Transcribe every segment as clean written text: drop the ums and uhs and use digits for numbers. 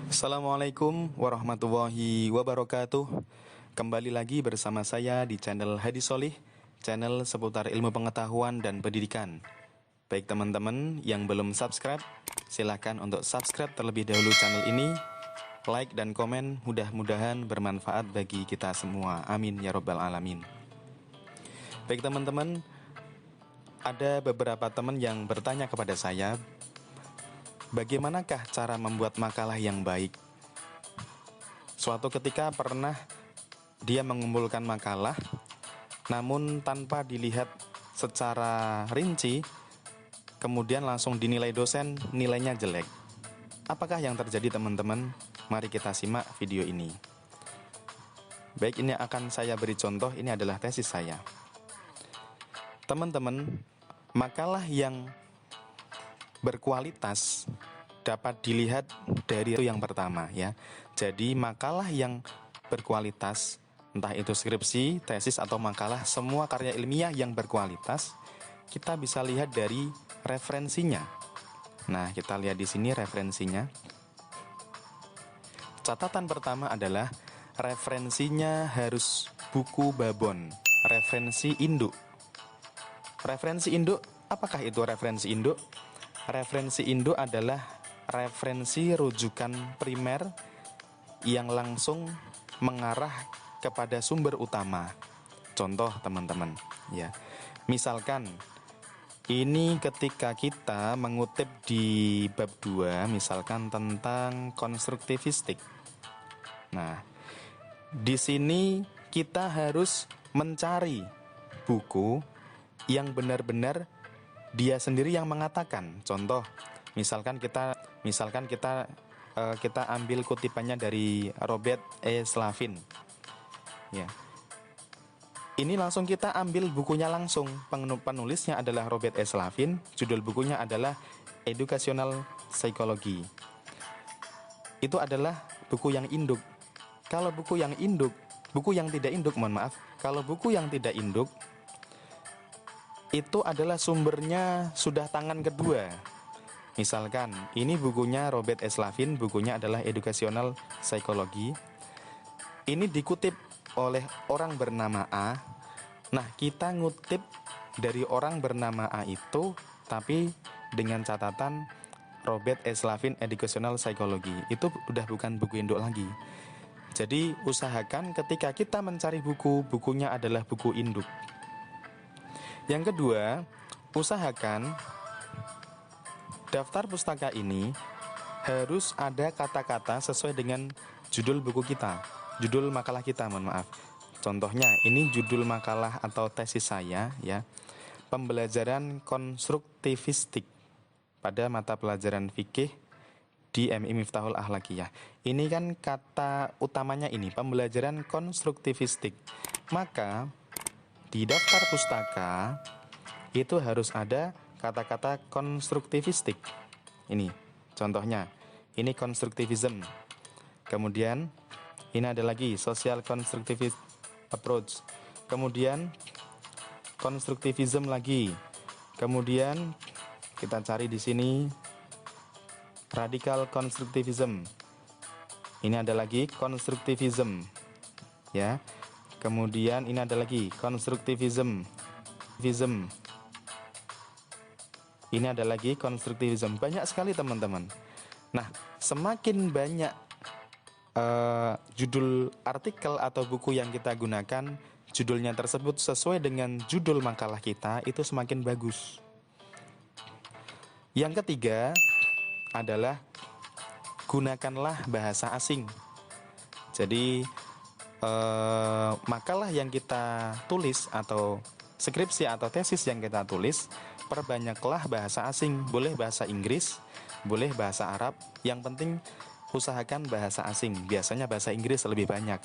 Assalamualaikum warahmatullahi wabarakatuh. Kembali lagi bersama saya di channel Hadi Solih, channel seputar ilmu pengetahuan dan pendidikan. Baik teman-teman yang belum subscribe, silahkan untuk subscribe terlebih dahulu channel ini. Like dan komen mudah-mudahan bermanfaat bagi kita semua. Amin ya robbal alamin. Baik teman-teman, ada beberapa teman yang bertanya kepada saya, bagaimanakah cara membuat makalah yang baik? Suatu ketika pernah dia mengumpulkan makalah, namun tanpa dilihat secara rinci, kemudian langsung dinilai dosen, nilainya jelek. Apakah yang terjadi teman-teman? Mari kita simak video ini. Baik, ini akan saya beri contoh, ini adalah tesis saya. Teman-teman, makalah yang berkualitas dapat dilihat dari itu yang pertama ya. Jadi makalah yang berkualitas, entah itu skripsi, tesis atau makalah, semua karya ilmiah yang berkualitas, kita bisa lihat dari referensinya. Nah, kita lihat di sini referensinya. Catatan pertama adalah referensinya harus buku babon, referensi induk. Referensi induk, apakah itu referensi induk? Referensi induk adalah referensi rujukan primer yang langsung mengarah kepada sumber utama. Contoh teman-teman, ya. Misalkan ini ketika kita mengutip di bab 2, misalkan tentang konstruktivistik. Nah, di sini kita harus mencari buku yang benar-benar dia sendiri yang mengatakan. Contoh, misalkan kita ambil kutipannya dari Robert E. Slavin. Ya. Ini langsung kita ambil bukunya langsung. Penulisnya adalah Robert E. Slavin, judul bukunya adalah Educational Psychology. Itu adalah buku yang induk. Kalau buku yang induk, buku yang tidak induk, mohon maaf. Kalau buku yang tidak induk, itu adalah sumbernya sudah tangan kedua. Misalkan, ini bukunya Robert E. Slavin, bukunya adalah Educational Psychology. Ini dikutip oleh orang bernama A. Nah, kita ngutip dari orang bernama A itu, tapi dengan catatan Robert E. Slavin Educational Psychology. Itu udah bukan buku induk lagi. Jadi, usahakan ketika kita mencari buku, bukunya adalah buku induk. Yang kedua, usahakan daftar pustaka ini harus ada kata-kata sesuai dengan judul buku kita, judul makalah kita, mohon maaf. Contohnya, ini judul makalah atau tesis saya ya, pembelajaran konstruktivistik pada mata pelajaran fikih di MI Miftahul Akhlaqiyah. Ini kan kata utamanya ini, pembelajaran konstruktivistik. Maka di daftar pustaka itu harus ada kata-kata konstruktivistik. Ini contohnya, ini konstruktivism. Kemudian ini ada lagi social constructivist approach. Kemudian konstruktivism lagi. Kemudian kita cari di sini radical constructivism. Ini ada lagi konstruktivism. Ya. Kemudian ini ada lagi konstruktivism. Ini ada lagi konstruktivism. Banyak sekali teman-teman. Nah, semakin banyak judul artikel atau buku yang kita gunakan, judulnya tersebut sesuai dengan judul makalah kita, itu semakin bagus. Yang ketiga adalah gunakanlah bahasa asing. Jadi makalah yang kita tulis atau skripsi atau tesis yang kita tulis, perbanyaklah bahasa asing. Boleh bahasa Inggris, boleh bahasa Arab, yang penting usahakan bahasa asing. Biasanya bahasa Inggris lebih banyak.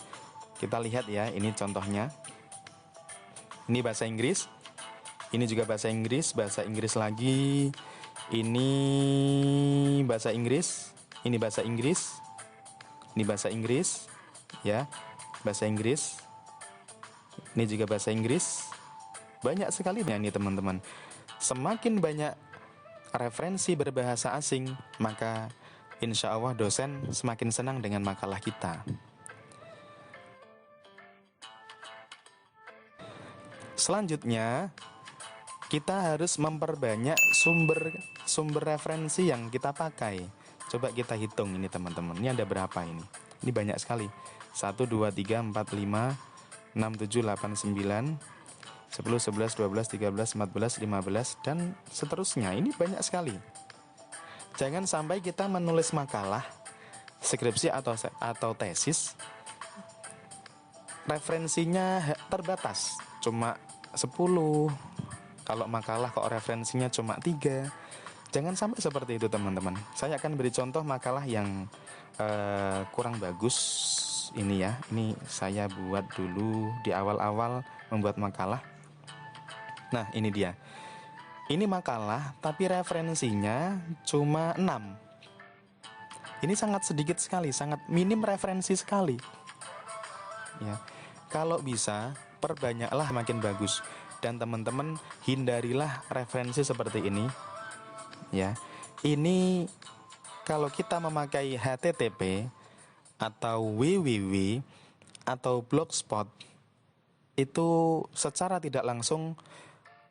Kita lihat ya, ini contohnya. Ini bahasa Inggris, ini juga bahasa Inggris lagi. Ini bahasa Inggris, ini bahasa Inggris, ini bahasa Inggris, ya. Bahasa Inggris. Ini juga bahasa Inggris. Banyak sekali ini teman-teman. Semakin banyak referensi berbahasa asing, maka insya Allah dosen semakin senang dengan makalah kita. Selanjutnya, kita harus memperbanyak sumber referensi yang kita pakai. Coba kita hitung ini teman-teman. Ini ada berapa ini? Ini banyak sekali. 1, 2, 3, 4, 5, 6, 7, 8, 9, 10, 11, 12, 13, 14, 15, dan seterusnya. Ini banyak sekali. Jangan sampai kita menulis makalah, skripsi atau tesis, referensinya terbatas, cuma 10. Kalau makalah kok referensinya cuma 3. Jangan sampai seperti itu teman-teman. Saya akan beri contoh makalah yang kurang bagus ini ya. Ini saya buat dulu di awal-awal membuat makalah. Nah ini dia. Ini makalah tapi referensinya cuma 6. Ini sangat sedikit sekali, sangat minim referensi sekali. Ya, kalau bisa perbanyaklah makin bagus. Dan teman-teman hindarilah referensi seperti ini. Ya, ini kalau kita memakai HTTP atau www atau blogspot, itu secara tidak langsung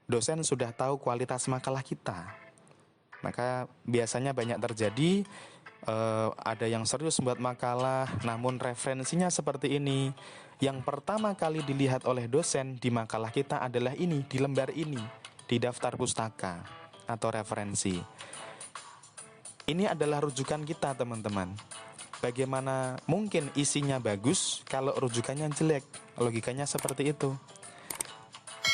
dosen sudah tahu kualitas makalah kita. Maka biasanya banyak terjadi ada yang serius buat makalah, namun referensinya seperti ini. Yang pertama kali dilihat oleh dosen di makalah kita adalah ini, di lembar ini, di daftar pustaka atau referensi. Ini adalah rujukan kita teman-teman. Bagaimana mungkin isinya bagus kalau rujukannya jelek? Logikanya seperti itu.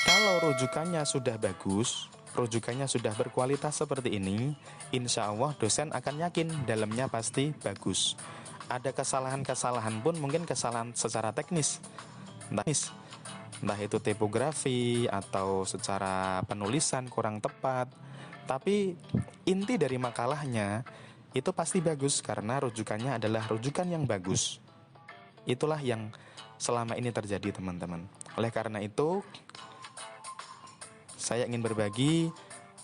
Kalau rujukannya sudah bagus, rujukannya sudah berkualitas seperti ini, insya Allah dosen akan yakin dalamnya pasti bagus. Ada kesalahan-kesalahan pun mungkin kesalahan secara teknis, entah itu tipografi atau secara penulisan kurang tepat. Tapi inti dari makalahnya itu pasti bagus karena rujukannya adalah rujukan yang bagus. Itulah yang selama ini terjadi teman-teman. Oleh karena itu, saya ingin berbagi,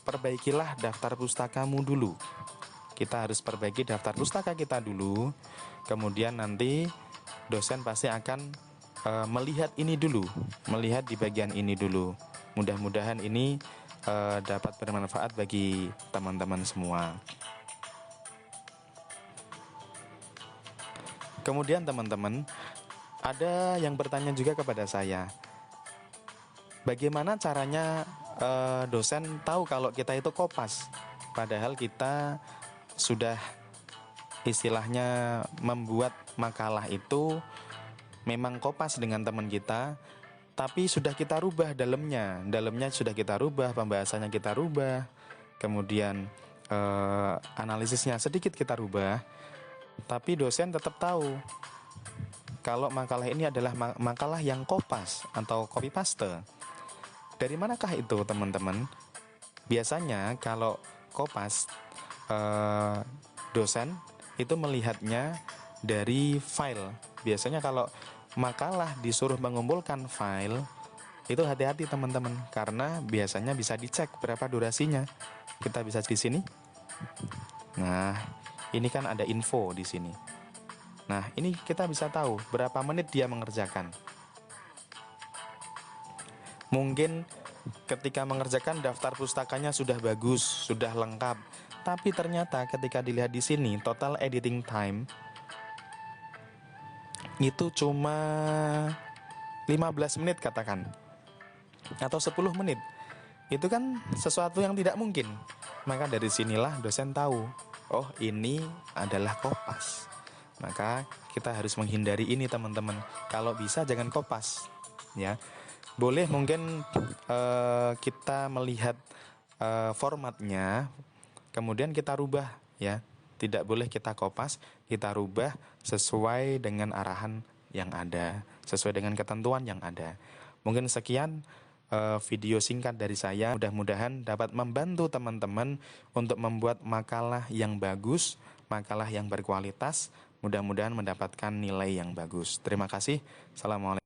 perbaikilah daftar pustakamu dulu. Kita harus perbaiki daftar pustaka kita dulu. Kemudian nanti dosen pasti akan melihat ini dulu, melihat di bagian ini dulu. Mudah-mudahan ini dapat bermanfaat bagi teman-teman semua. Kemudian teman-teman, ada yang bertanya juga kepada saya, bagaimana caranya dosen tahu kalau kita itu kopas? Padahal kita sudah istilahnya membuat makalah itu memang kopas dengan teman kita, tapi sudah kita rubah dalamnya sudah kita rubah, pembahasannya kita rubah, kemudian analisisnya sedikit kita rubah, tapi dosen tetap tahu kalau makalah ini adalah makalah yang kopas atau copy paste. Dari manakah itu teman-teman? Biasanya kalau kopas, dosen itu melihatnya dari file. Biasanya kalau makalah disuruh mengumpulkan file, itu hati-hati teman-teman, karena biasanya bisa dicek berapa durasinya. Kita bisa di sini. Nah, ini kan ada info di sini. Nah, ini kita bisa tahu berapa menit dia mengerjakan. Mungkin ketika mengerjakan daftar pustakanya sudah bagus, sudah lengkap, tapi ternyata ketika dilihat di sini total editing time itu cuma 15 menit katakan, atau 10 menit. Itu kan sesuatu yang tidak mungkin. Maka dari sinilah dosen tahu, oh ini adalah kopas. Maka kita harus menghindari ini teman-teman. Kalau bisa jangan kopas, ya. Boleh mungkin kita melihat formatnya, kemudian kita rubah, ya. Tidak boleh kita kopas, kita rubah sesuai dengan arahan yang ada, sesuai dengan ketentuan yang ada. Mungkin sekian video singkat dari saya. Mudah-mudahan dapat membantu teman-teman untuk membuat makalah yang bagus, makalah yang berkualitas. Mudah-mudahan mendapatkan nilai yang bagus. Terima kasih. Assalamualaikum.